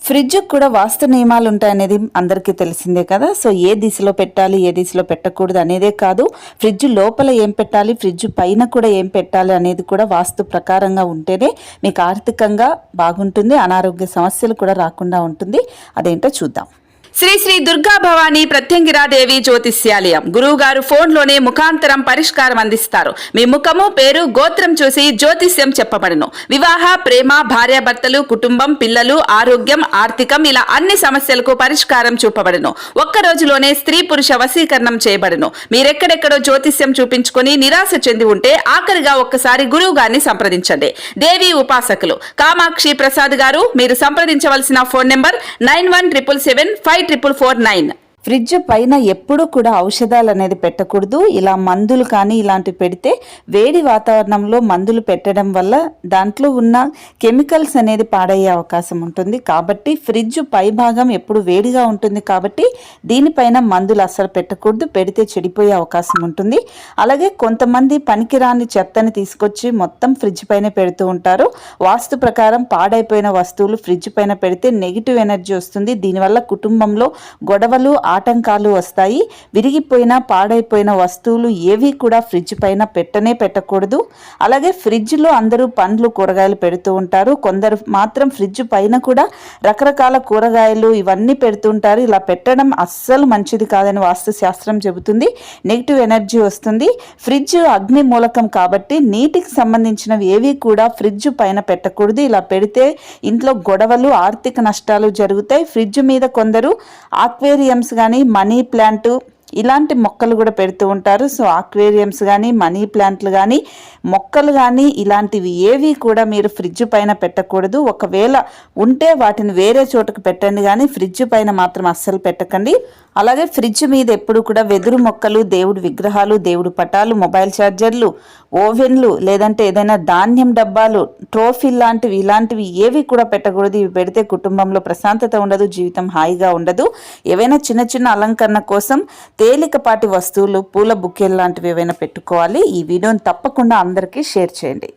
Fridge కూడా వాస్తు నియమాలు ఉంటాయనేది అందరికీ తెలిసిందే కదా. సో ఏ దిశలో పెట్టాలి, ఏ దిశలో పెట్టకూడదు అనేదే కాదు, ఫ్రిడ్జ్ లోపల ఏం పెట్టాలి, ఫ్రిడ్జ్ పైన కూడా ఏం పెట్టాలి అనేది కూడా వాస్తు ప్రకారంగా ఉంటేనే మీకు ఆర్థికంగా బాగుంటుంది, అనారోగ్య సమస్యలు కూడా రాకుండా ఉంటుంది. అదేంటో చూద్దాం. శ్రీ శ్రీ దుర్గా భవానీ ప్రత్యంగిరాదేవి జ్యోతిష్యాలయం గురువు గారు ఫోన్లోనే ముఖాంతరం పరిష్కారం అందిస్తారు. మీ ముఖము, పేరు, గోత్రం చూసి జ్యోతిష్యం చెప్పబడును. వివాహ, ప్రేమ, భార్యాభర్తలు, కుటుంబం, పిల్లలు, ఆరోగ్యం, ఆర్థికం ఇలా అన్ని సమస్యలకు పరిష్కారం చూపబడును. ఒక్క రోజులోనే స్త్రీ పురుష వశీకరణం చేయబడును. మీరెక్కడెక్కడో జ్యోతిష్యం చూపించుకొని నిరాశ చెంది ఉంటే ఆఖరిగా ఒక్కసారి గురువు గారిని సంప్రదించండి. దేవి ఉపాసకులు కామాక్షి ప్రసాద్ గారు. మీరు సంప్రదించవలసిన ఫోన్ నెంబర్ 9177754449. ఫ్రిడ్జ్ పైన ఎప్పుడూ కూడా ఔషధాలు అనేది పెట్టకూడదు. ఇలా మందులు కానీ ఇలాంటివి పెడితే వేడి వాతావరణంలో మందులు పెట్టడం వల్ల దాంట్లో ఉన్న కెమికల్స్ అనేది పాడయ్యే అవకాశం ఉంటుంది. కాబట్టి ఫ్రిడ్జ్ పై భాగం ఎప్పుడు వేడిగా ఉంటుంది కాబట్టి దీనిపైన మందులు అస్సలు పెట్టకూడదు, పెడితే చెడిపోయే అవకాశం ఉంటుంది. అలాగే కొంతమంది పనికిరాని చెత్తని తీసుకొచ్చి మొత్తం ఫ్రిడ్జ్ పైన పెడుతూ ఉంటారు. వాస్తు ప్రకారం పాడైపోయిన వస్తువులు ఫ్రిడ్జ్ పైన పెడితే నెగిటివ్ ఎనర్జీ వస్తుంది. దీనివల్ల కుటుంబంలో గొడవలు, ఆటంకాలు వస్తాయి. విరిగిపోయిన, పాడైపోయిన వస్తువులు ఏవి కూడా ఫ్రిడ్జ్ పైన పెట్టకూడదు. అలాగే ఫ్రిడ్జ్లో అందరూ పండ్లు, కూరగాయలు పెడుతూ ఉంటారు. కొందరు మాత్రం ఫ్రిడ్జ్ పైన కూడా రకరకాల కూరగాయలు ఇవన్నీ పెడుతుంటారు. ఇలా పెట్టడం అస్సలు మంచిది కాదని వాస్తు శాస్త్రం చెబుతుంది. నెగిటివ్ ఎనర్జీ వస్తుంది. ఫ్రిడ్జ్ అగ్ని మూలకం కాబట్టి నీటికి సంబంధించినవి ఏవి కూడా ఫ్రిడ్జ్ పైన పెట్టకూడదు. ఇలా పెడితే ఇంట్లో గొడవలు, ఆర్థిక నష్టాలు జరుగుతాయి. ఫ్రిడ్జ్ మీద కొందరు ఆక్వేరియంస్ కానీ, మనీ ప్లాంట్ ఇలాంటి మొక్కలు కూడా పెడుతూ ఉంటారు. సో ఆక్వేరియంస్ కానీ, మనీ ప్లాంట్లు కానీ, మొక్కలు కానీ ఇలాంటివి ఏవి కూడా మీరు ఫ్రిడ్జ్ పైన పెట్టకూడదు. ఒకవేళ ఉంటే వాటిని వేరే చోటుకు పెట్టండి, కానీ ఫ్రిడ్జ్ పైన మాత్రం అస్సలు పెట్టకండి. అలాగే ఫ్రిడ్జ్ మీద ఎప్పుడు కూడా వెదురు మొక్కలు, దేవుడి విగ్రహాలు, దేవుడి పటాలు, మొబైల్ ఛార్జర్లు, ఓవెన్లు, లేదంటే ఏదైనా ధాన్యం డబ్బాలు, ట్రోఫీ లాంటివి ఇలాంటివి ఏవి కూడా పెట్టకూడదు. ఇవి పెడితే కుటుంబంలో ప్రశాంతత ఉండదు, జీవితం హాయిగా ఉండదు. ఏవైనా చిన్న చిన్న అలంకరణ కోసం తేలికపాటి వస్తువులు, పూల బుకేలు లాంటివి ఏవైనా పెట్టుకోవాలి. ఈ వీడియోని తప్పకుండా అందరికీ షేర్ చేయండి.